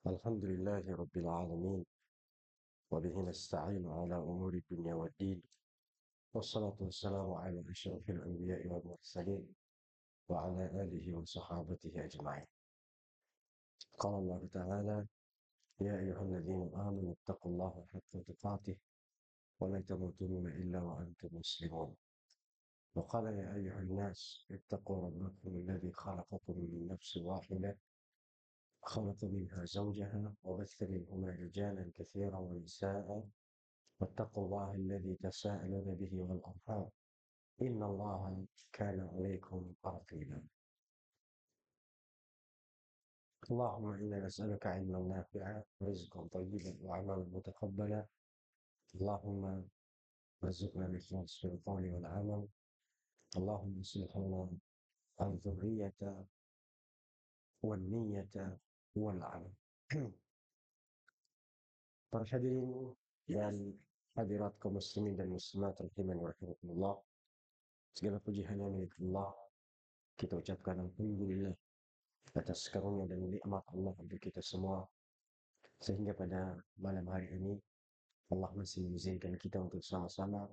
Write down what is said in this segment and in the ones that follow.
الحمد لله رب العالمين، وبه نستعين على أمور الدنيا والدين، والصلاة والسلام على أشرف الأنبياء والمرسلين وعلى آله وصحابته أجمعين. قال الله تعالى: يا أيها الذين آمنوا اتقوا الله حق تقاته ولا تموتن إلا وأنتم مسلمون. وقال: يا أيها الناس اتقوا ربكم الذي خلقكم من نفس واحدة خلق منها زوجها وبث منهما رجالا كثيرا ونساء واتقوا الله الذي تساءلون به والأرحام إن الله كان عليكم رقيبا. اللهم إنا نسألك علما نافعا ورزقا طيبا وعملا متقبلا. اللهم ارزقنا الإخلاص في القول والعمل. اللهم اصلح لنا الذرية والنية والعمل. Para hadirin dan hadirat kaum muslimin dan muslimat rahiman wa rahimakumullah. Segala puji hanya milik Allah. Kita ucapkan alhamdulillah atas karunia dan nikmat Allah untuk kita semua, sehingga pada malam hari ini Allah masih mengizinkan kita untuk sama-sama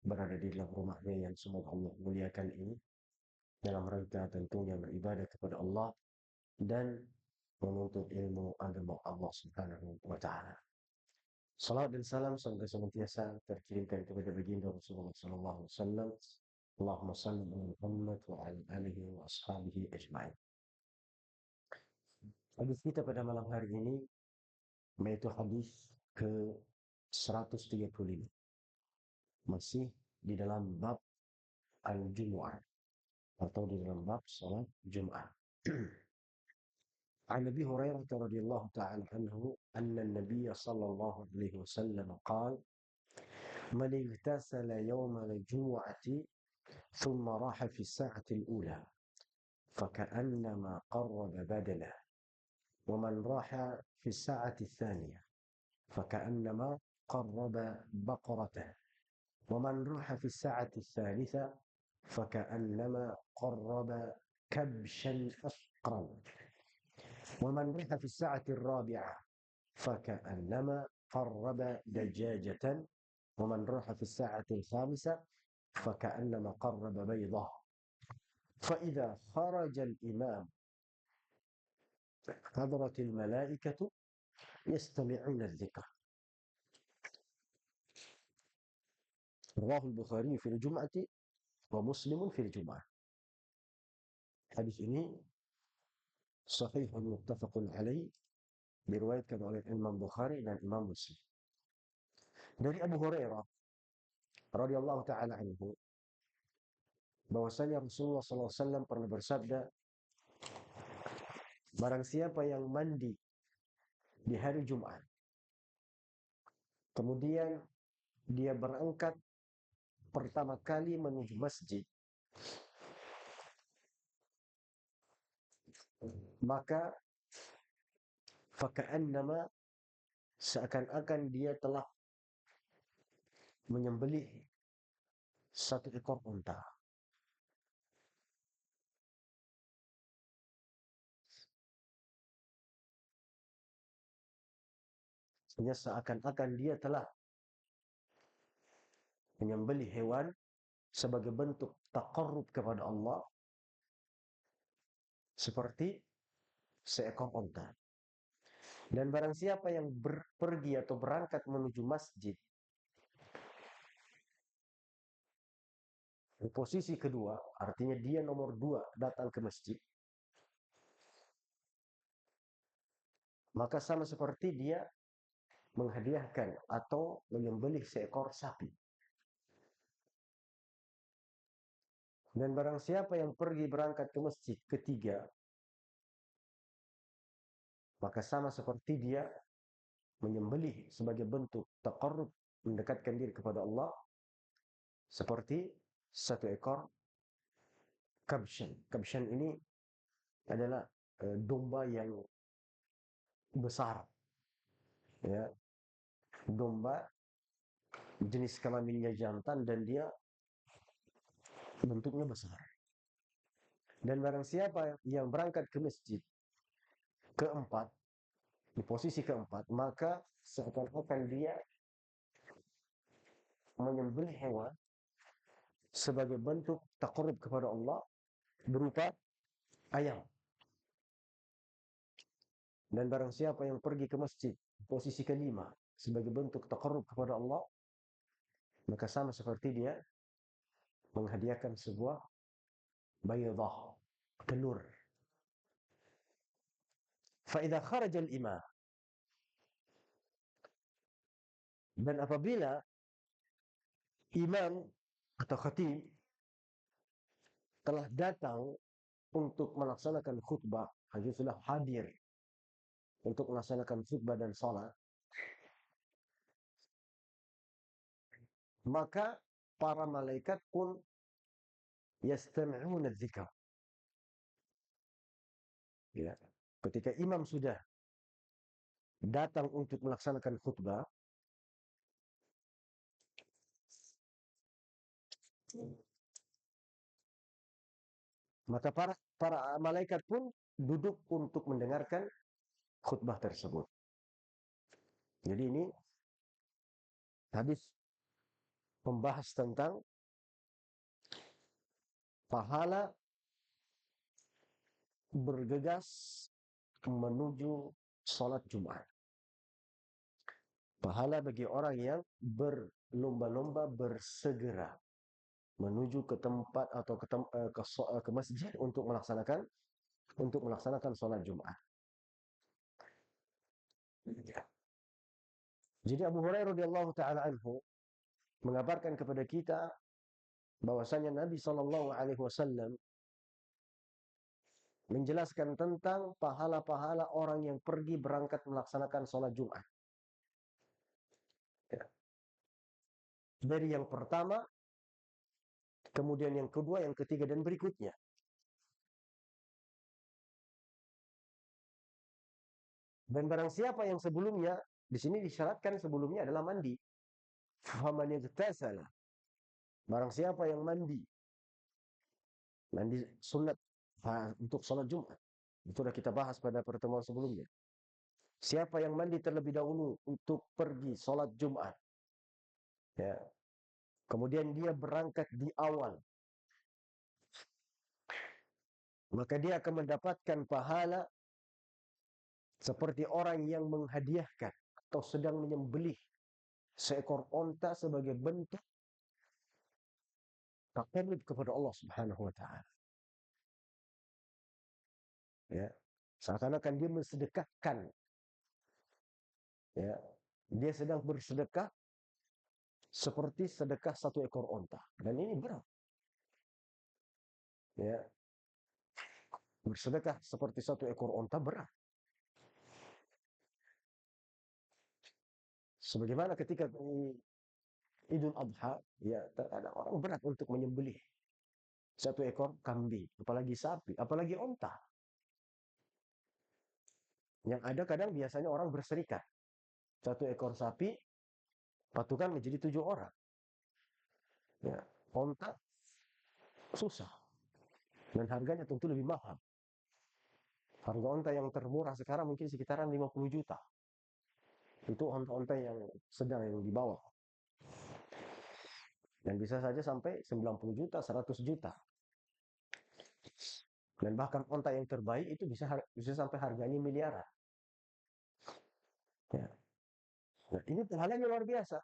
berada di dalam rumahnya yang semoga Allah muliakan ini, dalam rangka tentunya beribadah kepada Allah dan menuntut ilmu agama Allah Subhanahu wa Ta'ala. Salam dan salam semoga senantiasa terkirimkan kepada baginda Rasulullah sallallahu alaihi wasallam. Allahumma salli ala Muhammad wa ala alihi wa ashabihi ajma'in. Hadis kita pada malam hari ini yaitu hadis ke-135, masih di dalam bab al-Jumu'ah atau di dalam bab salat Jumat. عن أبي هريرة رضي الله تعالى عنه أن النبي صلى الله عليه وسلم قال: من اغتسل يوم الجمعة ثم راح في الساعة الأولى فكأنما قرب بدنه، ومن راح في الساعة الثانية فكأنما قرب بقرته، ومن راح في الساعة الثالثة فكأنما قرب كبشا أقرن، ومن راح في الساعة الرابعة فكأنما قرب دجاجة، ومن راح في الساعة الخامسة فكأنما قرب بيضة. فإذا خرج الإمام حضرت الملائكة يستمعون الذكر. رواه البخاري في الجمعة ومسلم في الجمعة. Hadis ini sahih muttafaqun alaih, diriwayatkan oleh Imam Bukhari dan Imam Muslim. Dari Abu Hurairah radhiyallahu taala anhu bahwasanya Rasulullah SAW pernah bersabda, barang siapa yang mandi di hari Jumat, kemudian dia berangkat pertama kali menuju masjid, maka faka'annama, seakan-akan dia telah menyembelih satu ekor unta. Seakan-akan dia telah menyembelih hewan sebagai bentuk taqarrub kepada Allah, seperti seekor unta. Dan barang siapa yang pergi atau berangkat menuju masjid, di posisi kedua, artinya dia nomor 2 datang ke masjid, maka sama seperti dia menghadiahkan atau menyembelih seekor sapi. Dan barang siapa yang pergi berangkat ke masjid ketiga, maka sama seperti dia menyembelih sebagai bentuk taqarrub, mendekatkan diri kepada Allah, seperti satu ekor kabshan. Kabshan ini adalah domba yang besar, ya, domba jenis kelaminnya jantan dan dia bentuknya besar. Dan barang siapa yang berangkat ke masjid keempat, di posisi keempat, maka seakan-akan dia menyembelih hewan sebagai bentuk taqarrub kepada Allah berupa ayam. Dan barang siapa yang pergi ke masjid posisi kelima sebagai bentuk taqarrub kepada Allah, maka sama seperti dia menghadiahkan sebuah baydah, telur. Fa idza kharaja al-imam, dan apabila imam atau khatib telah datang untuk melaksanakan khutbah, sudah hadir untuk melaksanakan khutbah dan salat, maka para malaikat pun yastami'una dzikr. Ya. Ketika imam sudah datang untuk melaksanakan khutbah, maka para malaikat pun duduk untuk mendengarkan khutbah tersebut. Jadi ini hadis membahas tentang pahala bergegas menuju sholat Jumat. Pahala bagi orang yang berlomba-lomba bersegera menuju ke tempat atau ke masjid untuk melaksanakan sholat Jumat. Jadi Abu Hurairah radhiyallahu taala anhu mengabarkan kepada kita bahwasanya Nabi Shallallahu alaihi wasallam menjelaskan tentang pahala-pahala orang yang pergi berangkat melaksanakan sholat Jumat. Ya. Dari yang pertama, kemudian yang kedua, yang ketiga, dan berikutnya. Dan barang siapa yang sebelumnya, di sini disyaratkan sebelumnya adalah mandi. Faman yaghtasala. Barang siapa yang mandi sunat untuk sholat Jumat. Itu sudah kita bahas pada pertemuan sebelumnya. Siapa yang mandi terlebih dahulu untuk pergi sholat Jumat, ya, kemudian dia berangkat di awal, maka dia akan mendapatkan pahala seperti orang yang menghadiahkan atau sedang menyembelih seekor onta sebagai bentuk taqarrub kepada Allah Subhanahu wa taala. Ya. Seakan-akan dia mensedekahkan. Ya. Dia sedang bersedekah seperti sedekah satu ekor onta. Dan ini berat. Ya. Bersedekah seperti satu ekor onta berat. Sebagaimana ketika Idul Adha, ya, ada orang berat untuk menyembelih satu ekor kambing, apalagi sapi, apalagi onta. Yang ada kadang biasanya orang berserikat. Satu ekor sapi patukan menjadi 7 orang. Ya, onta susah. Dan harganya tentu lebih mahal. Harga onta yang termurah sekarang mungkin sekitaran 50 juta. Itu onta-onta yang sedang yang di bawah. Dan bisa saja sampai 90 juta, 100 juta. Dan bahkan onta yang terbaik itu bisa sampai harganya miliaran. Ya. Nah, ini pahalanya luar biasa.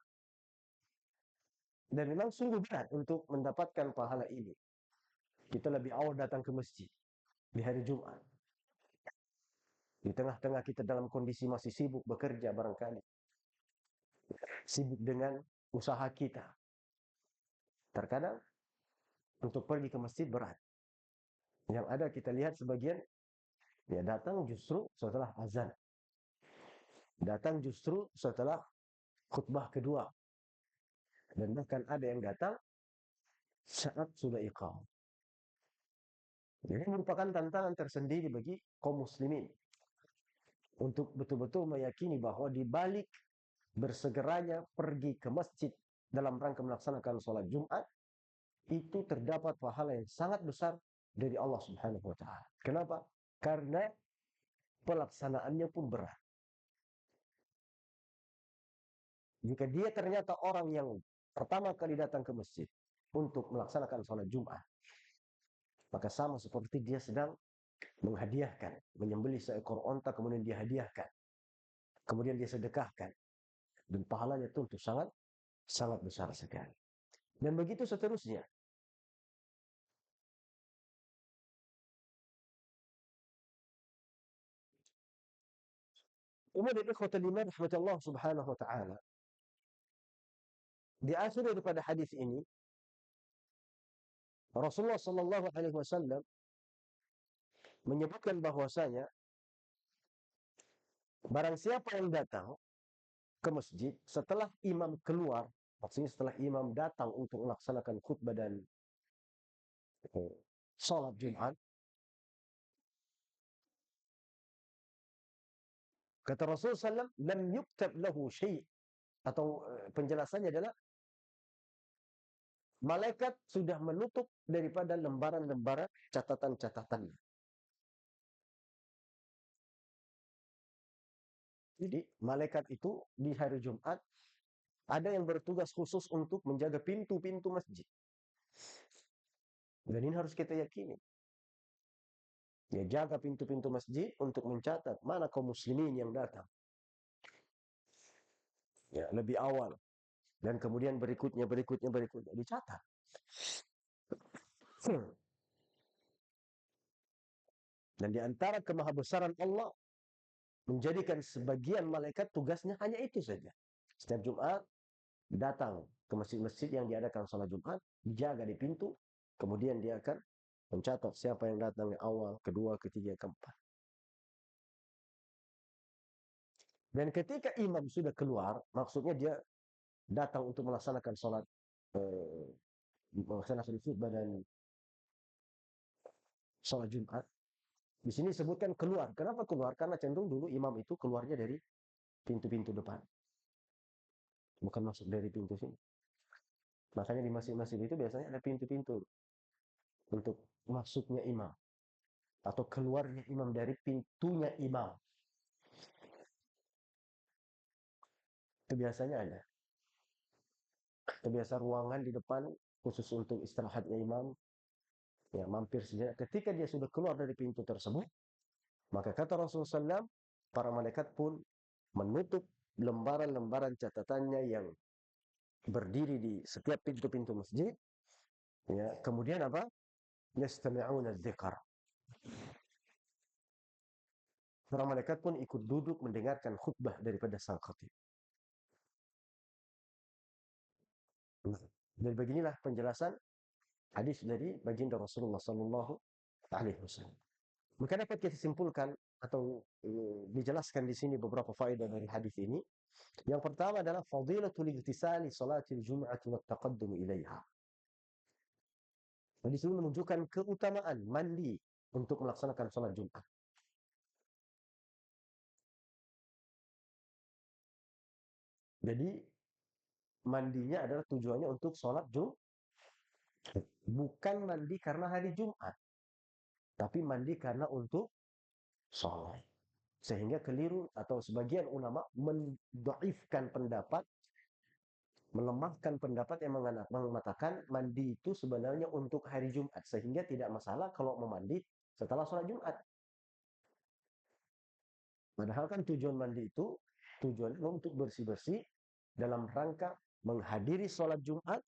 Dan memang sungguh berat untuk mendapatkan pahala ini. Kita lebih awal datang ke masjid di hari Jumat. Di tengah-tengah kita dalam kondisi masih sibuk bekerja barangkali. Sibuk dengan usaha kita. Terkadang untuk pergi ke masjid berat. Yang ada kita lihat sebagian ya datang justru setelah azan. Datang justru setelah khutbah kedua. Dan bahkan ada yang datang saat sudah iqamah. Ini merupakan tantangan tersendiri bagi kaum muslimin untuk betul-betul meyakini bahwa di balik bersegeranya pergi ke masjid dalam rangka melaksanakan sholat Jumat itu terdapat pahala yang sangat besar dari Allah Subhanahu wa taala. Kenapa? Karena pelaksanaannya pun berat. Jika dia ternyata orang yang pertama kali datang ke masjid untuk melaksanakan sholat Jumat, maka sama seperti dia sedang menghadiahkan, menyembelih seekor onta kemudian dia hadiahkan, kemudian dia sedekahkan, dan pahalanya tentu sangat sangat besar sekali. Dan begitu seterusnya. Kemudian ikhwatul iman rahmatullah subhanahu wa ta'ala, di akhir daripada hadis ini Rasulullah sallallahu alaihi wasallam menyebutkan bahwasanya barang siapa yang datang ke masjid setelah imam keluar, maksudnya setelah imam datang untuk melaksanakan khutbah dan salat Jumat, kata Rasulullah SAW, lam yuktab lahu syai', atau penjelasannya adalah malaikat sudah menutup daripada lembaran-lembaran catatan-catatannya. Jadi malaikat itu di hari Jumat ada yang bertugas khusus untuk menjaga pintu-pintu masjid. Dan ini harus kita yakini. Ya, jaga pintu-pintu masjid untuk mencatat mana kaum muslimin yang datang. Ya, lebih awal. Dan kemudian berikutnya dicatat. Dan di antara kemahabesaran Allah menjadikan sebagian malaikat tugasnya hanya itu saja. Setiap Jumat datang ke masjid-masjid yang diadakan salat Jumat, dijaga di pintu, kemudian dia akan mencatat siapa yang datang di awal, kedua, ketiga, keempat. Dan ketika imam sudah keluar, maksudnya dia datang untuk melaksanakan salat, melaksanakan khutbah dan salat Jumat. Di sini disebutkan keluar. Kenapa keluar? Karena cenderung dulu imam itu keluarnya dari pintu-pintu depan, bukan masuk dari pintu sini. Makanya di masjid-masjid itu biasanya ada pintu-pintu untuk masuknya imam atau keluarnya imam dari pintunya imam. Itu biasanya ada. Itu biasa ruangan di depan khusus untuk istirahatnya imam. Ya, mampir saja. Ketika dia sudah keluar dari pintu tersebut, maka kata Rasulullah SAW, para malaikat pun menutup lembaran-lembaran catatannya yang berdiri di setiap pintu-pintu masjid. Ya, kemudian apa? Yastami'una dzikr. Para malaikat pun ikut duduk mendengarkan khutbah daripada sang khatib. Nah, dan beginilah penjelasan hadis dari baginda Rasulullah sallallahu alaihi wasallam. Maka dapat kita simpulkan atau dijelaskan di sini beberapa faedah dari hadis ini. Yang pertama adalah fadilatul igtisali salatil jum'ati wa taqaddum ilaiha. Di sini menunjukkan keutamaan mandi untuk melaksanakan salat Jumat. Jadi mandinya adalah tujuannya untuk salat Jumat. Bukan mandi karena hari Jumat, tapi mandi karena untuk salat. Sehingga keliru atau sebagian ulama mendaifkan pendapat, melemahkan pendapat yang mengatakan mandi itu sebenarnya untuk hari Jumat, sehingga tidak masalah kalau memandi setelah sholat Jumat. Padahal kan tujuan mandi itu tujuannya untuk bersih-bersih dalam rangka menghadiri sholat Jumat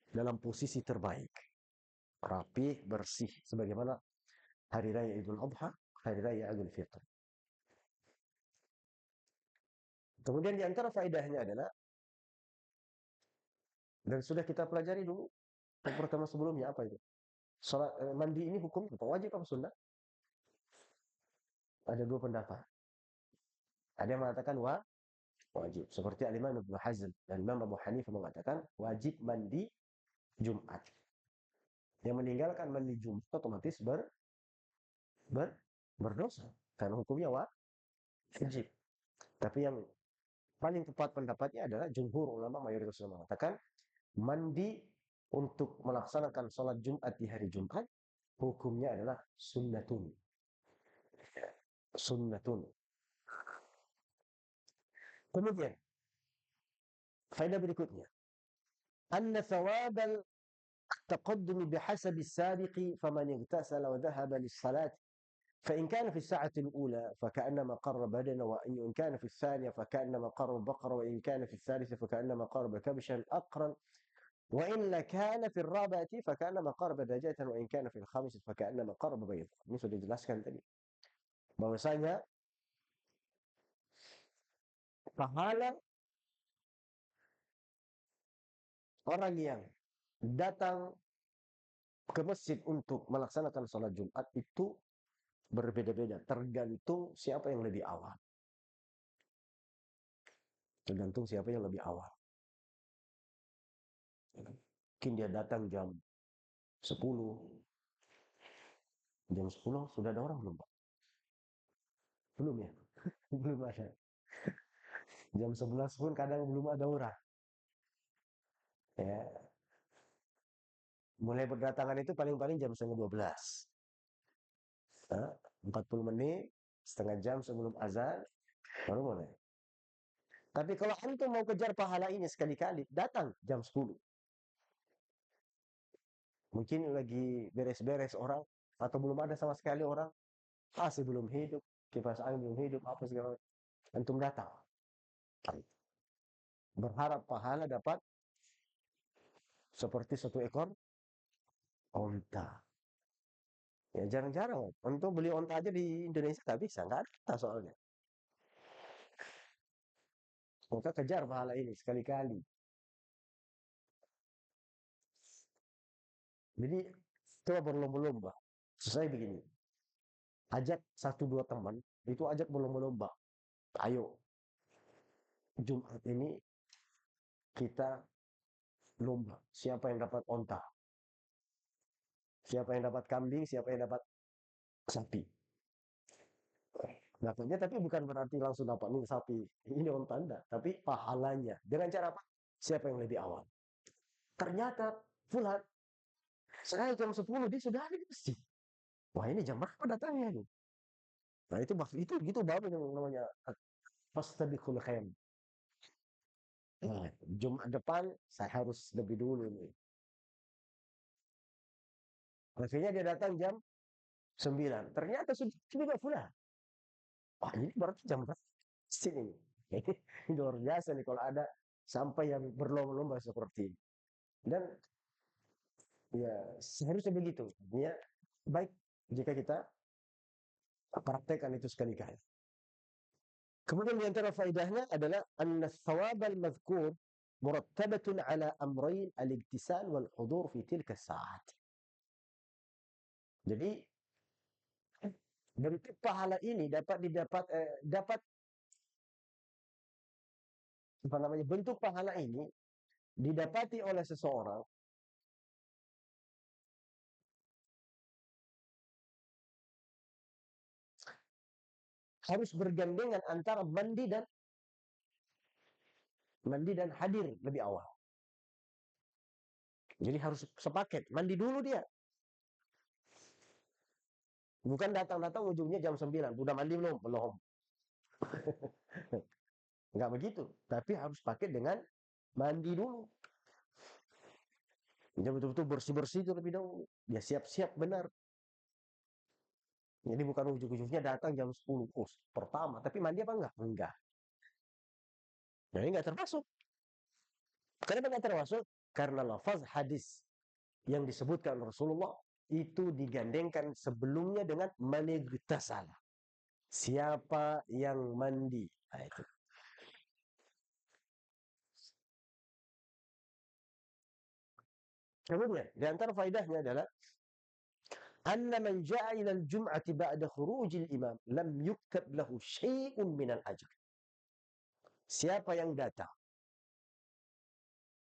dalam posisi terbaik, rapi, bersih, sebagaimana hari raya Idul Adha, hari raya Idul Fitr. Kemudian di antara faedahnya adalah, dan sudah kita pelajari dulu pertama sebelumnya, apa itu? Salat mandi ini hukum wajib apa sunnah? Ada dua pendapat. Ada yang mengatakan wajib. Seperti Al-Imam Ibnu Hazm dan Imam Abu Hanifah mengatakan wajib mandi Jumat. Yang meninggalkan mandi Jumat otomatis ber, berdosa. Karena hukumnya wajib. Tapi yang paling tepat pendapatnya adalah jumhur ulama, mayoritas ulama mengatakan mandi untuk melaksanakan sholat Jumat di hari Jumat hukumnya adalah sunnatun. Sunnatun. Kemudian Faedah berikutnya, anna thawabal taqaddumi bihasabi as-sabiqi faman igtasala wa dhahaba lis-salat فإن كان في الساعة الأولى فكأنما قرب بدنه وإن كان في الثانية فكأنما قرب بقرة وإن كان في الثالثة فكأنما قرب كبشا أقرا وإن كان في الرابعة فكأنما قرب دجاجة وإن كان في الخامسة فكأنما قرب بيضة. Ini sudah dijelaskan tadi bahwasanya pahala orang yang datang ke masjid untuk melaksanakan sholat Jumat itu berbeda-beda, tergantung siapa yang lebih awal. Tergantung siapa yang lebih awal. Mungkin dia datang jam 10. Jam 10 sudah ada orang belum, Pak? Belum ya? Belum ada. Jam 11 pun kadang belum ada orang. Ya, mulai berdatangan itu paling-paling jam setengah 12. Nah, 40 menit, setengah jam sebelum azan, baru mulai. Tapi kalau antum mau kejar pahala ini sekali-kali, datang jam 10. Mungkin lagi beres-beres orang, atau belum ada sama sekali orang, AC belum hidup, kipas angin belum hidup, apa segala macam. Antum datang. Berharap pahala dapat seperti satu ekor onta. Ya jarang-jarang. Untuk beli onta aja di Indonesia nggak bisa, nggak ada soalnya. Maka kejar pahala ini sekali-kali. Jadi coba berlomba-lomba. Selesai begini. Ajak satu dua teman, itu ajak berlomba-lomba. Ayo, Jumat ini kita lomba. Siapa yang dapat onta? Siapa yang dapat kambing? Siapa yang dapat sapi? Dapatnya tapi bukan berarti langsung dapat nih sapi. Ini onta enggak. Tapi pahalanya. Dengan cara apa? Siapa yang lebih awal? Ternyata Fulan, saya jam 10 dia sudah ada di masjid. Wah ini jam berapa datangnya nih? Nah itu maksud itu gitu baru yang namanya fastabiqul khair. Nah, Jumat depan saya harus lebih dulu nih. Akhirnya dia datang jam 9. Ternyata sudah Fulan. Wah ini berarti jam berapa? Sini. Ini luar biasa nih kalau ada sampai yang berlomba-lomba seperti ini. Dan ya seharusnya begitu. Ya baik jika kita praktekkan itu sekali-kali. Kemudian di antara faedahnya adalah anna thawab al-madhkur murattabatun ala amrayn al-iktisal wal hudur fi tilka saat. Jadi bentuk pahala ini dapat apa namanya? Bentuk pahala ini didapati oleh seseorang harus bergandengan antara mandi dan hadir lebih awal. Jadi harus sepaket. Mandi dulu dia. Bukan datang-datang ujungnya jam 9. Udah mandi belum? Belum. Enggak begitu. Tapi harus pakai dengan mandi dulu. Dia betul-betul bersih-bersih terlebih dahulu. Dia siap-siap benar. Jadi bukan ujung-ujungnya datang jam 10. Oh, pertama. Tapi mandi apa enggak? Enggak. Jadi enggak termasuk. Kenapa enggak termasuk? Karena lafaz hadis yang disebutkan Rasulullah itu digandengkan sebelumnya dengan manigtasala. Siapa yang mandi? Nah, itu. Kemudian, di antara faedahnya adalah anna man ja'a ila al-jum'ati ba'da khurujil imam lam yuktab lahu syai'un minal ajr. Siapa yang datang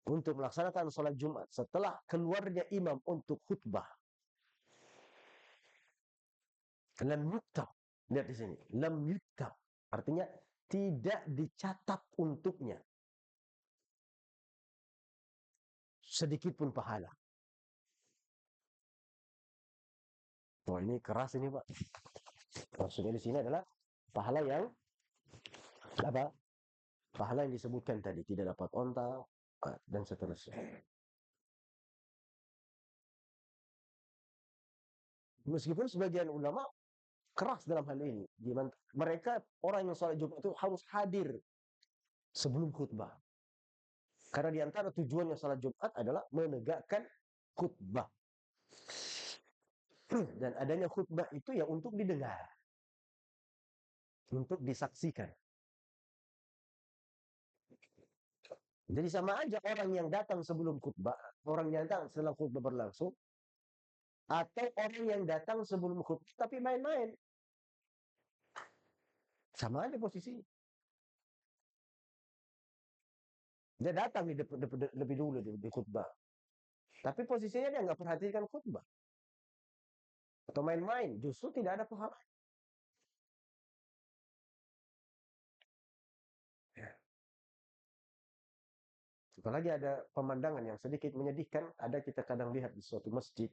untuk melaksanakan sholat Jumat setelah keluarnya imam untuk khutbah, lam yuktab. Lihat di sini, lam yuktab. Artinya tidak dicatat untuknya sedikit pun pahala. Wah ini keras ini Pak. Maksudnya di sini adalah pahala yang apa? Pahala yang disebutkan tadi, tidak dapat onta, dan seterusnya. Meskipun sebagian ulama keras dalam hal ini. Mereka orang yang sholat Jumat itu harus hadir sebelum khutbah. Karena di antara tujuannya sholat Jumat adalah menegakkan khutbah. Dan adanya khutbah itu ya untuk didengar, untuk disaksikan. Jadi sama aja orang yang datang sebelum khutbah, orang yang datang setelah khutbah berlangsung, atau orang yang datang sebelum khutbah tapi main-main. Sama aja posisinya. Dia datang lebih dulu di khutbah. Tapi posisinya dia nggak perhatikan khutbah. Atau main-main, justru tidak ada pahala. Ya. Apalagi ada pemandangan yang sedikit menyedihkan, ada kita kadang lihat di suatu masjid,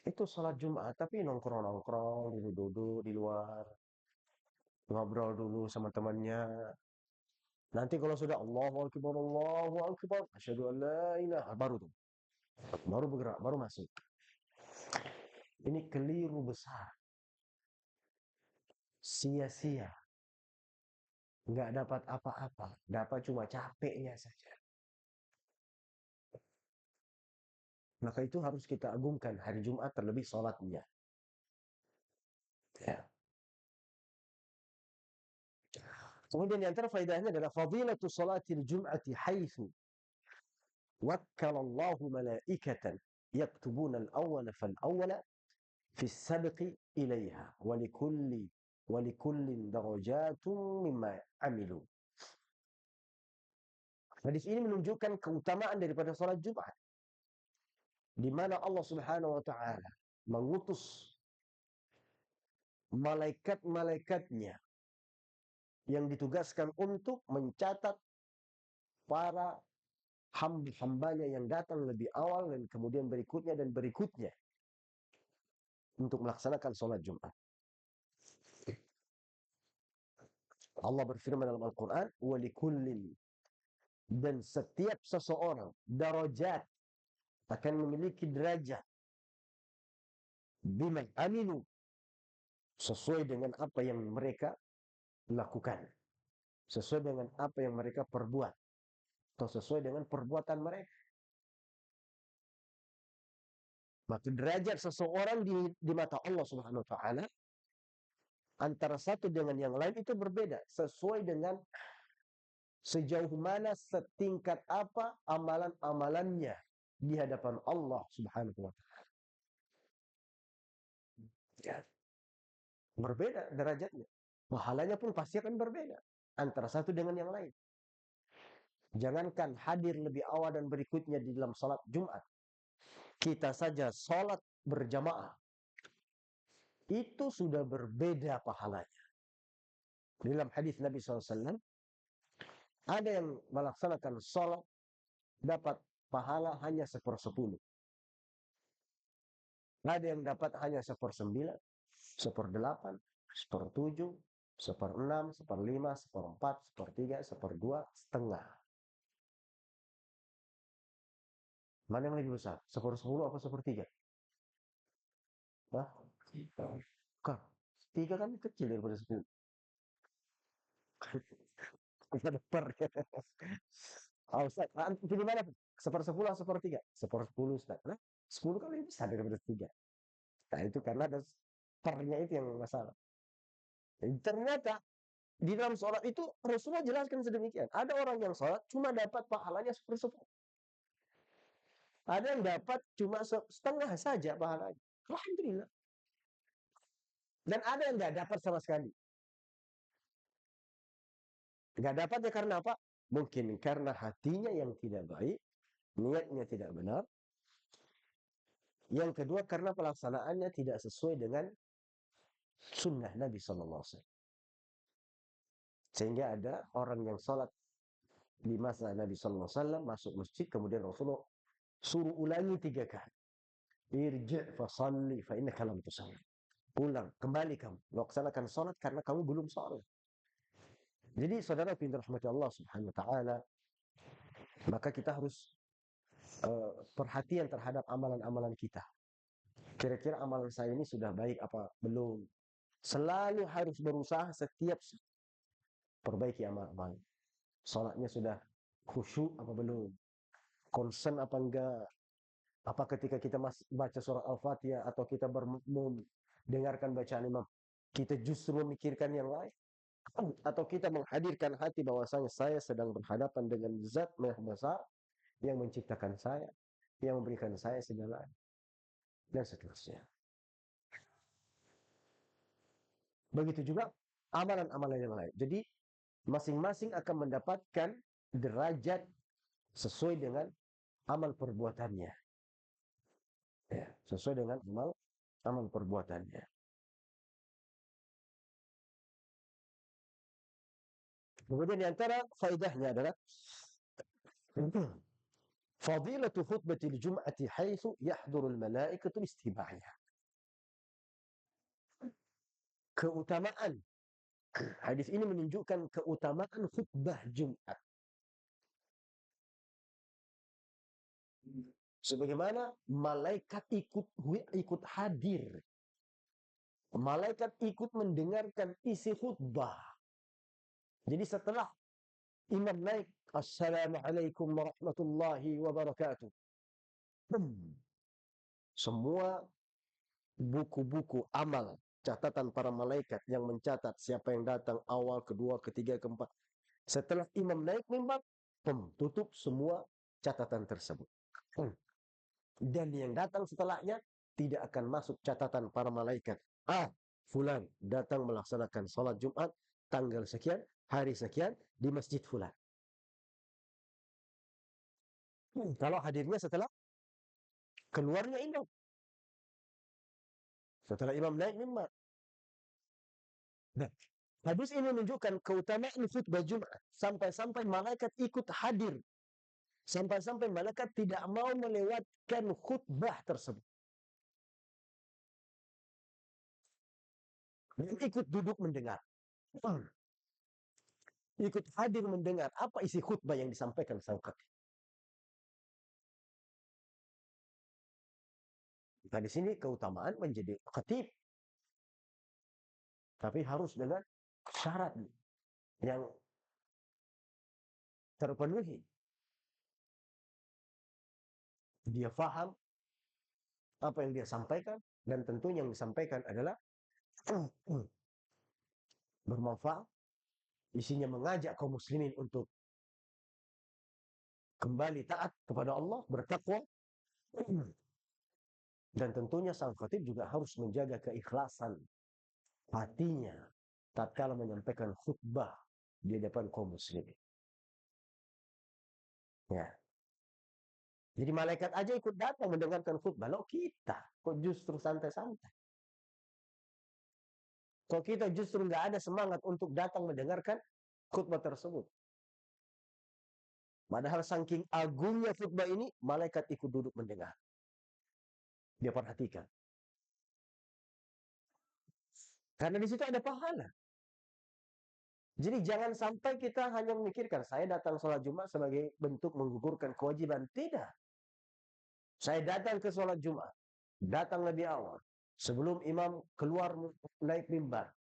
itu sholat Jumat, tapi nongkrong-nongkrong, duduk-duduk di luar, ngobrol dulu sama temannya. Nanti kalau sudah Allahu Akbar, asyhadu an la ilaha, baru tuh. Baru bergerak, baru masuk. Ini keliru besar. Sia-sia. Nggak dapat apa-apa. Dapat cuma capeknya saja. Maka itu harus kita agungkan hari Jumat terlebih sholatnya. Ya. Kemudian di antara faedahnya adalah fadilatu salatil jum'ati haitsu wakkalallahu malaikatan yaktubuna al-awwala fal-awwala fi as-sabqi ilaiha wa likullin darajatun mimma amilu. Hadis ini menunjukkan keutamaan daripada salat Jumat, di mana Allah Subhanahu wa taala mengutus malaikat-malaikatnya yang ditugaskan untuk mencatat para hamba-hambanya yang datang lebih awal dan kemudian berikutnya dan berikutnya untuk melaksanakan sholat Jumat. Allah berfirman dalam Al-Quran, walikullin, dan setiap seseorang darajat akan memiliki derajat biman aminu, sesuai dengan apa yang mereka lakukan, sesuai dengan apa yang mereka perbuat, atau sesuai dengan perbuatan mereka. Maka derajat seseorang di mata Allah Subhanahu wa taala antara satu dengan yang lain itu berbeda sesuai dengan sejauh mana, setingkat apa amalan-amalannya di hadapan Allah Subhanahu wa taala. Ya, berbeda derajatnya. Pahalanya pun pasti akan berbeda antara satu dengan yang lain. Jangankan hadir lebih awal dan berikutnya di dalam salat Jumat. Kita saja salat berjamaah itu sudah berbeda pahalanya. Dalam hadis Nabi SAW, ada yang melaksanakan salat dapat pahala hanya 1/10. Ada yang dapat hanya 1/9, 1/8, 1/7, 1/6, 1/5, 1/4, 1/3, 1/2, setengah. Mana yang lebih besar? 1/10 atau 1/3? Hah? Bukan. 3 kan kecil daripada 10. Ada per. Oh, Ustaz, pilih mana? 1/10 atau 1/3? 1/10, Ustaz. Nah, 10 kan lebih besar daripada 3. Nah, itu karena ada pernya itu yang masalah. Ternyata di dalam sholat itu Rasulullah jelaskan sedemikian. Ada orang yang sholat cuma dapat pahalanya 1/10. Ada yang dapat cuma setengah saja pahalanya. Alhamdulillah. Dan ada yang nggak dapat sama sekali. Nggak dapat ya karena apa? Mungkin karena hatinya yang tidak baik, niatnya tidak benar. Yang kedua karena pelaksanaannya tidak sesuai dengan sunnah Nabi SAW. Sehingga ada orang yang sholat di masa Nabi SAW masuk masjid, kemudian Rasulullah suruh ulangi 3 kali. Irji' fasalli fa innaka lam tusalli. Pulang, kembali kamu. Laksanakan sholat karena kamu belum sholat. Jadi saudara pintar rahmati Allah Subhanahu wa taala, maka kita harus perhatian terhadap amalan-amalan kita. Kira-kira amalan saya ini sudah baik apa belum? Selalu harus berusaha setiap perbaiki amal-amal. Salatnya sudah khusyuk apa belum? Concern apa enggak? Apa ketika kita baca surah Al-Fatihah atau kita bermakmum dengarkan bacaan imam, kita justru memikirkan yang lain? Atau kita menghadirkan hati bahwasanya saya sedang berhadapan dengan zat yang besar yang menciptakan saya, yang memberikan saya segalanya, dan seterusnya. Begitu juga amalan-amalan yang lain. Jadi masing-masing akan mendapatkan derajat sesuai dengan amal perbuatannya. Ya, sesuai dengan amal perbuatannya. Kemudian di antara faedahnya adalah fadilatu khutbatil jum'ati haitsu yahdurul malaikatu istima'iyah. Keutamaan. Hadis ini menunjukkan keutamaan khutbah Jumat. Sebagaimana malaikat ikut hadir. Malaikat ikut mendengarkan isi khutbah. Jadi setelah imam naik, Assalamualaikum warahmatullahi wabarakatuh. Semua buku-buku amal, catatan para malaikat yang mencatat siapa yang datang awal, kedua, ketiga, keempat. Setelah imam naik mimbar, tutup semua catatan tersebut. Dan yang datang setelahnya tidak akan masuk catatan para malaikat. Fulan datang melaksanakan sholat Jumat tanggal sekian, hari sekian di masjid fulan. Kalau hadirnya setelah keluarnya imam, setelah imam naik mimbar. Nah, hadis ini menunjukkan keutamaan khutbah Jumat sampai-sampai malaikat ikut hadir. Sampai-sampai malaikat tidak mau melewatkan khutbah tersebut. Dan ikut duduk mendengar. Ikut hadir mendengar apa isi khutbah yang disampaikan sang khatib. Nah, di sini keutamaan menjadi khatib. Tapi harus dengan syarat yang terpenuhi. Dia faham apa yang dia sampaikan, dan tentunya yang disampaikan adalah bermanfaat. Isinya mengajak kaum muslimin untuk kembali taat kepada Allah, bertakwa. Dan tentunya sang khatib juga harus menjaga keikhlasan hatinya tatkala menyampaikan khutbah di depan kaum muslimin. Ya. Jadi malaikat aja ikut datang mendengarkan khutbah. Loh kita kok justru santai-santai? Kok kita justru nggak ada semangat untuk datang mendengarkan khutbah tersebut? Padahal saking agungnya khutbah ini, malaikat ikut duduk mendengar. Dia perhatikan. Karena di situ ada pahala. Jadi jangan sampai kita hanya memikirkan, saya datang sholat Jumat sebagai bentuk menggugurkan kewajiban. Tidak. Saya datang ke sholat Jumat. Datang lebih awal. Sebelum imam keluar naik mimbar.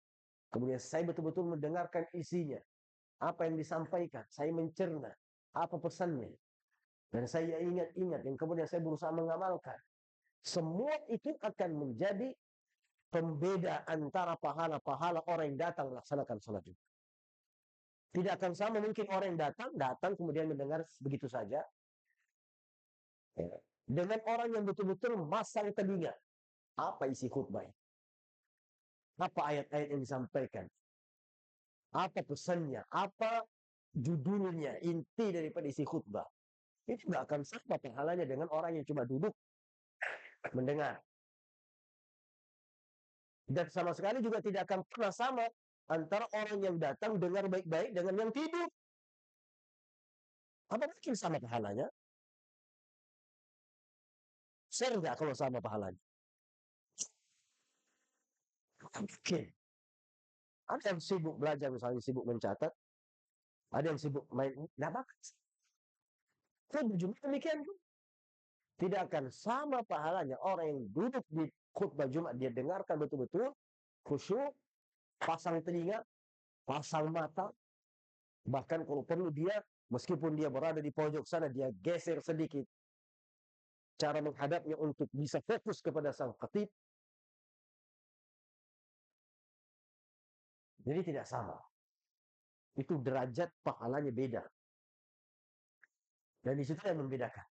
Kemudian saya betul-betul mendengarkan isinya. Apa yang disampaikan. Saya mencerna. Apa pesannya. Dan saya ingat-ingat. Dan kemudian saya berusaha mengamalkan. Semua itu akan menjadi pembeda antara pahala-pahala orang yang datang melaksanakan sholat Jumat. Tidak akan sama mungkin orang yang datang kemudian mendengar begitu saja. Ya. Dengan orang yang betul-betul masang telinga. Apa isi khutbah? Apa ayat-ayat yang disampaikan? Apa pesannya? Apa judulnya? Inti daripada isi khutbah. Itu nggak akan sama pahalanya dengan orang yang cuma duduk mendengar. Dan sama sekali juga tidak akan pernah sama antara orang yang datang dengar baik-baik dengan yang tidur. Apa mungkin sama pahalanya? Share nggak kalau sama pahalanya? Mungkin. Ada yang sibuk belajar, misalnya sibuk mencatat. Ada yang sibuk main, nggak bakal. Khutbah Jumat demikian pun. Tidak akan sama pahalanya orang yang duduk di khutbah Jumat, dia dengarkan betul-betul, khusyuk, pasang telinga, pasang mata, bahkan kalau perlu dia, meskipun dia berada di pojok sana, dia geser sedikit cara menghadapnya untuk bisa fokus kepada sang khatib. Jadi tidak sama. Itu derajat pahalanya beda. Dan di situ yang membedakan.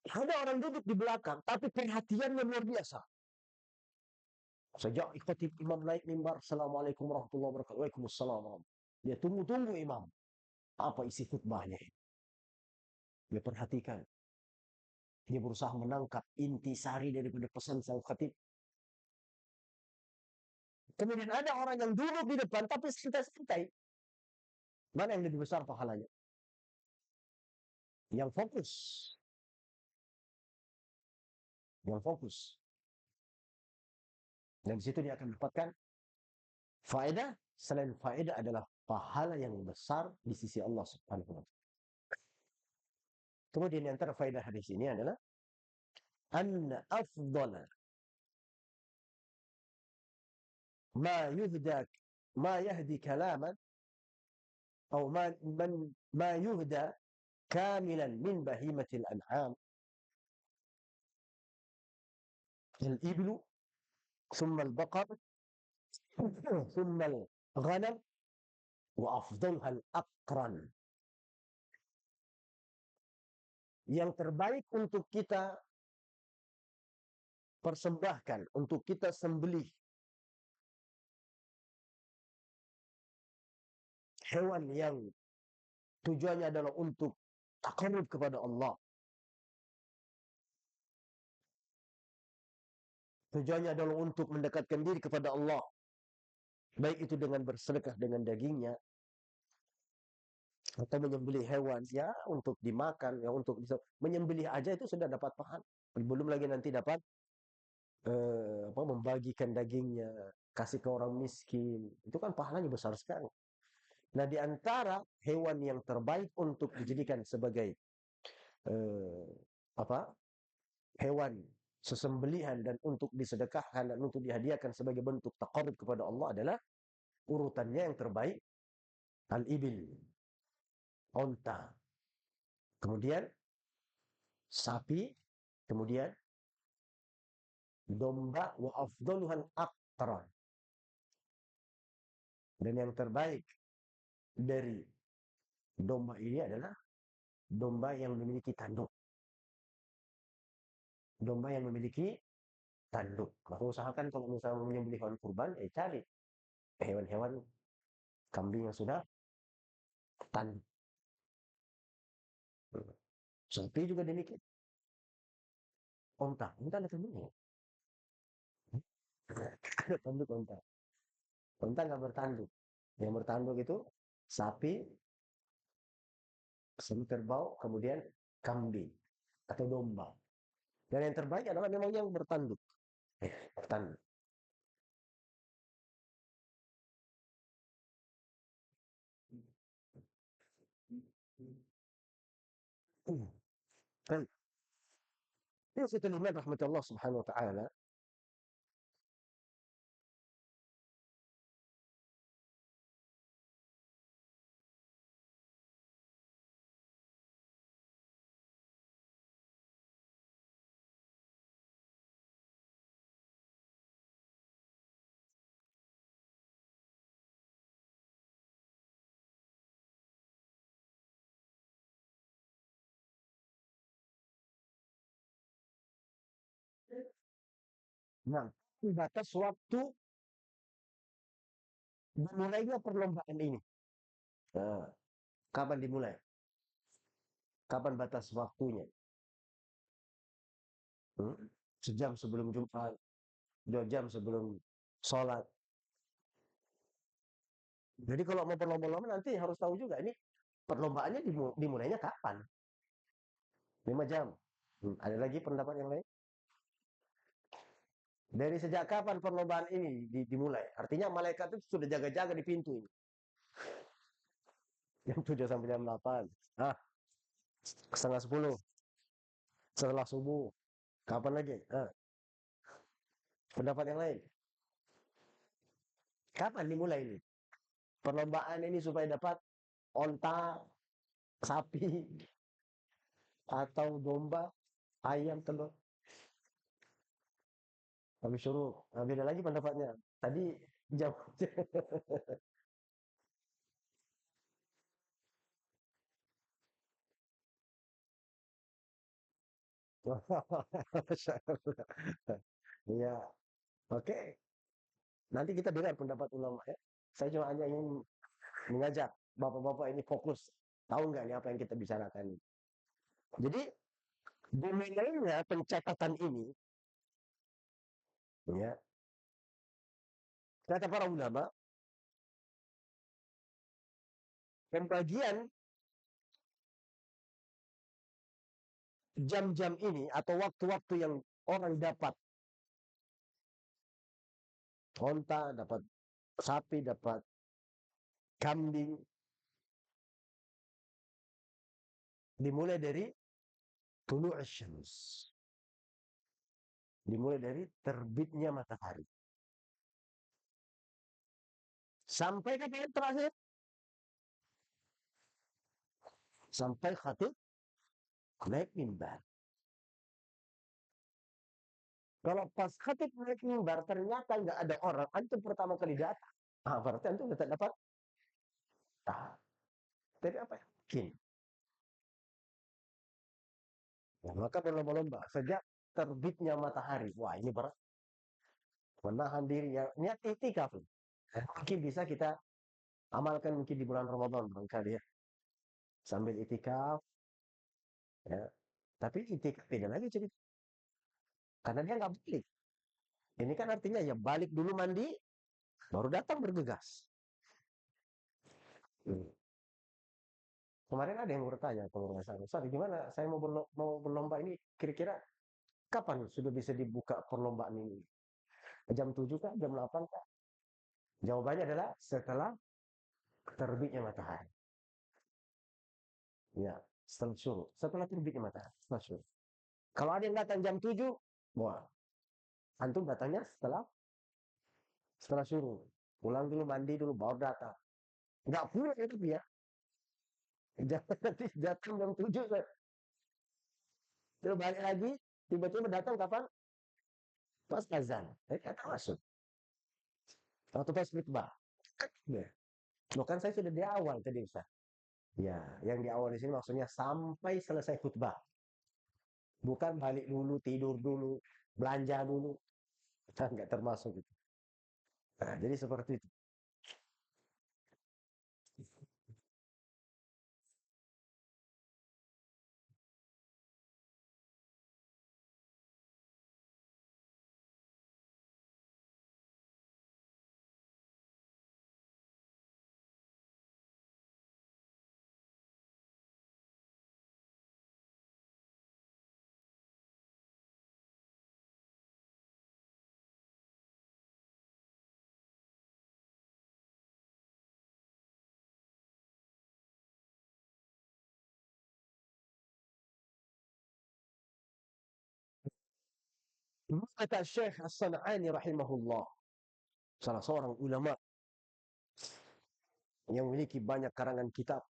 Ada orang duduk di belakang, tapi perhatiannya luar biasa. Sejak khatib imam naik mimbar, Assalamualaikum warahmatullahi wabarakatuh. Waalaikumsalam. Dia tunggu-tunggu imam. Apa isi khutbahnya? Dia perhatikan. Dia berusaha menangkap intisari daripada pesan sang khatib. Kemudian ada orang yang duduk di depan, tapi santai-santai. Mana yang lebih besar pahalanya? Yang fokus. Yang fokus. Dan di situ dia akan mendapatkan faedah. Selain faedah adalah pahala yang besar di sisi Allah Subhanahu wa taala. Kemudian yang antara faedah hadis ini adalah anna afdala ma yuhda ma yahdi kalaman atau ma yuhda kamilan min bahimatil an'am al-iblu ثم البقر ثم الغنم وأفضلها الأقرن. Yang terbaik untuk kita persembahkan, untuk kita sembelih hewan yang tujuannya adalah untuk takarrub kepada Allah, tujuannya adalah untuk mendekatkan diri kepada Allah, baik itu dengan bersedekah dengan dagingnya atau menyembelih hewan ya untuk dimakan, ya untuk bisa menyembelih aja itu sudah dapat pahala, belum lagi nanti dapat membagikan dagingnya, kasih ke orang miskin, itu kan pahalanya besar sekali. Nah, di antara hewan yang terbaik untuk dijadikan sebagai eh, apa hewan sesembelihan dan untuk disedekahkan dan untuk dihadiahkan sebagai bentuk taqarrub kepada Allah adalah urutannya yang terbaik al-ibil, onta, kemudian sapi, kemudian domba, wa afdaluhal aqran. Dan yang terbaik dari domba ini adalah domba yang memiliki tanduk. Domba yang memiliki tanduk. Maka usahakan kalau misalnya menyembelih hewan kurban, cari hewan-hewan kambing yang sudah tanduk. Sapi juga demikian. Onta ada tanduknya. Ada tanduk onta. Onta nggak bertanduk. Yang bertanduk itu sapi, semi kerbau, kemudian kambing atau domba. Dan yang terbaik adalah memang yang bertanduk. Bertanduk. Kan? Ini setelah rahmatullah subhanahu wa ta'ala. Nah, batas waktu dimulainya perlombaan ini. Nah, kapan dimulai? Kapan batas waktunya? Hmm? Sejam sebelum Jumat, 2 jam sebelum sholat. Jadi kalau mau berlomba-lomba nanti harus tahu juga ini perlombaannya dimulainya kapan? 5 jam. Ada lagi pendapat yang lain? Dari sejak kapan perlombaan ini dimulai? Artinya malaikat itu sudah jaga-jaga di pintu ini. Jam 7 sampai jam 8. Ah, setengah 10 setelah subuh. Kapan lagi? Pendapat yang lain. Kapan dimulai ini? Perlombaan ini supaya dapat onta, sapi, atau domba, ayam, telur. Kami suruh, beda lagi pendapatnya. Tadi jam. Masya Allah. Iya, oke. Nanti kita dengar pendapat ulama ya. Saya cuma hanya ingin mengajak bapak-bapak ini fokus. Tahu nggak nih apa yang kita bicarakan? Jadi dimulainya pencatatan ini, ya, kata para ulama, pembagian jam-jam ini atau waktu-waktu yang orang dapat onta, dapat sapi, dapat kambing, dimulai dari tulu syams. Dimulai dari terbitnya matahari. Sampai kapan terakhir? Sampai khatib naik mimbar. Kalau pas khatib naik mimbar ternyata nggak ada orang, antum pertama kali datang. Ah, berarti antum tidak dapat. Ah, tapi apa ya? Mungkin. Nah, maka berlomba-lomba sejak terbitnya matahari. Wah, ini berat. Menahan diri ya. Niat itikaf. Mungkin bisa kita amalkan mungkin di bulan Ramadan barangkali ya. Sambil itikaf ya. Tapi itikaf beda lagi cerita. Karena dia nggak balik. Ini kan artinya ya balik dulu mandi, baru datang bergegas. Hmm. Kemarin ada yang bertanya ke saya, Ustaz, gimana saya mau berlomba ini kira-kira kapan sudah bisa dibuka perlombaan ini? Jam 7 kah? Jam 8 kah? Jawabannya adalah setelah terbitnya matahari. Ya, setelah syuruk. Setelah terbitnya matahari, setelah syuruk. Kalau ada yang datang jam 7, wah, antum datangnya setelah syuruk. Pulang dulu, mandi dulu, baru datang. Nggak pulang itu ya. Jangan nanti datang jam 7, terus balik lagi, tiba-tiba datang kapan? Pas azan. Kata masuk. Atau pas khutbah. Ya. Loh kan saya sudah di awal tadi Ustaz. Ya, yang di awal di sini maksudnya sampai selesai khutbah. Bukan balik dulu, tidur dulu, belanja dulu. Kan nggak termasuk itu. Nah, jadi seperti itu. Kata Syekh As-San'ani rahimahullah, salah seorang ulama yang memiliki banyak karangan kitab,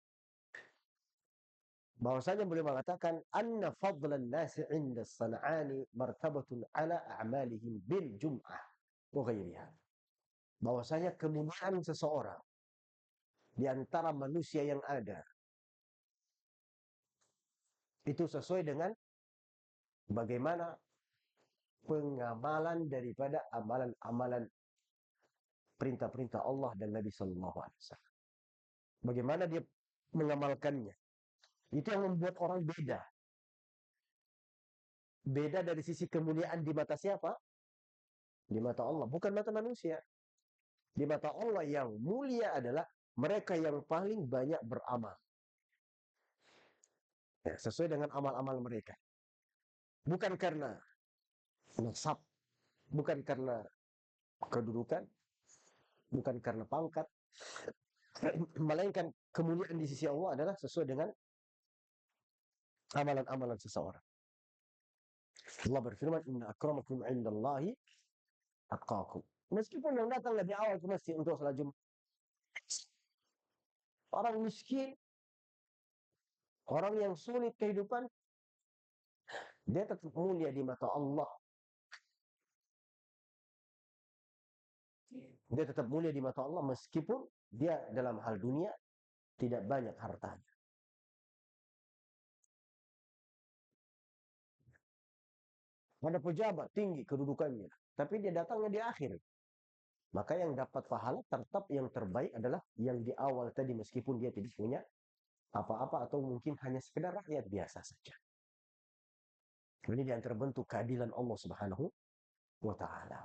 bahwasanya beliau mengatakan anna fadlan nasi 'inda As-San'ani martabatun ala a'malihim bil jum'ah wa ghairiha. Bahwasanya kemuliaan seseorang di antara manusia yang ada itu sesuai dengan bagaimana pengamalan daripada amalan-amalan perintah-perintah Allah dan Nabi Sallallahu Alaihi Wasallam. Bagaimana dia mengamalkannya? Itu yang membuat orang beda. Beda dari sisi kemuliaan di mata siapa? Di mata Allah, bukan mata manusia. Di mata Allah yang mulia adalah mereka yang paling banyak beramal. Ya, sesuai dengan amal-amal mereka. Bukan karena nasab, bukan karena kedudukan, bukan karena pangkat, Melainkan kemuliaan di sisi Allah adalah sesuai dengan amalan-amalan seseorang. Allah berfirman, "Inna akramakum indallahi atqakum." Meskipun yang datang lebih awal ke masjid untuk salat Jumat, orang miskin, orang yang sulit kehidupan, dia tetap mulia di mata Allah. Dia tetap mulia di mata Allah meskipun dia dalam hal dunia tidak banyak hartanya. Ada pejabat tinggi kedudukannya, tapi dia datangnya di akhir. Maka yang dapat pahala tetap yang terbaik adalah yang di awal tadi, meskipun dia tidak punya apa-apa atau mungkin hanya sekedar rakyat biasa saja. Ini di antara bentuk keadilan Allah Subhanahu wa taala.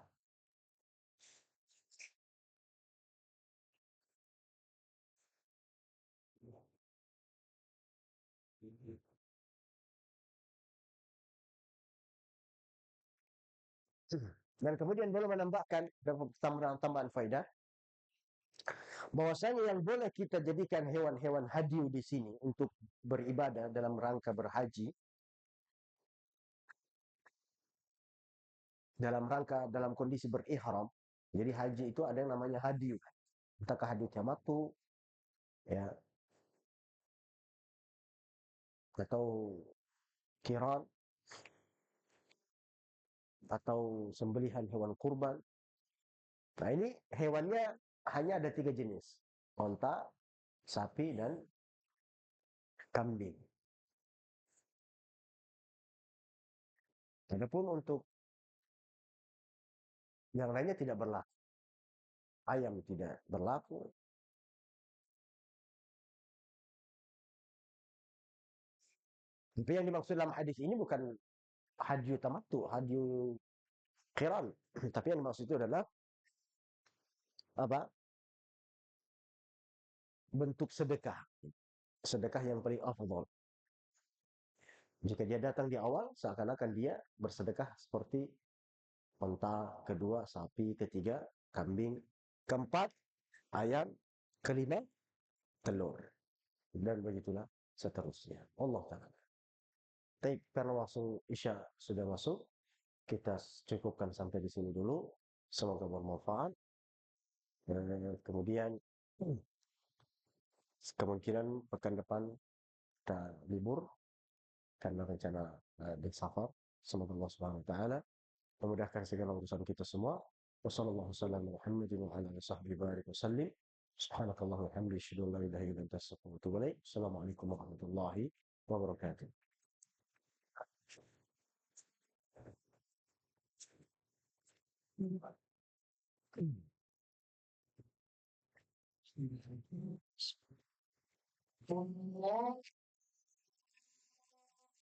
Dan kemudian boleh menambahkan tambahan faedah bahwasanya yang boleh kita jadikan hewan-hewan hadiu di sini untuk beribadah dalam rangka berhaji, dalam rangka dalam kondisi berihram. Jadi haji itu ada yang namanya hadiu. Entahkah hadiu tamattu ya atau kiran atau sembelihan hewan kurban. Nah, ini hewannya hanya ada 3 jenis. Onta, sapi, dan kambing. Adapun untuk yang lainnya tidak berlaku. Ayam tidak berlaku. Tapi yang dimaksud dalam hadis ini bukan hadiu tamattu, hadiu qiran. Tapi yang dimaksud itu adalah apa? Bentuk sedekah. Sedekah yang paling afdal. Jika dia datang di awal, seakan-akan dia bersedekah seperti onta, kedua sapi, ketiga kambing, keempat ayam, kelima telur, dan begitulah seterusnya. Allah Ta'ala. Tapi karena waktu Isya sudah masuk, kita cukupkan sampai di sini dulu. Semoga bermanfaat. Kemudian kemungkinan pekan depan kita libur karena rencana bersafar. Semoga Allah Subhanahu wa taala memudahkan segala urusan kita semua. Wassallallahu wasallam Muhammadin wa ala alihi wasahbihi barik wasallim. Subhanakallah wa hamdi asyhadu an la ilaha illa anta astaghfiruka wa atubu ilaik. Assalamualaikum warahmatullahi wabarakatuh.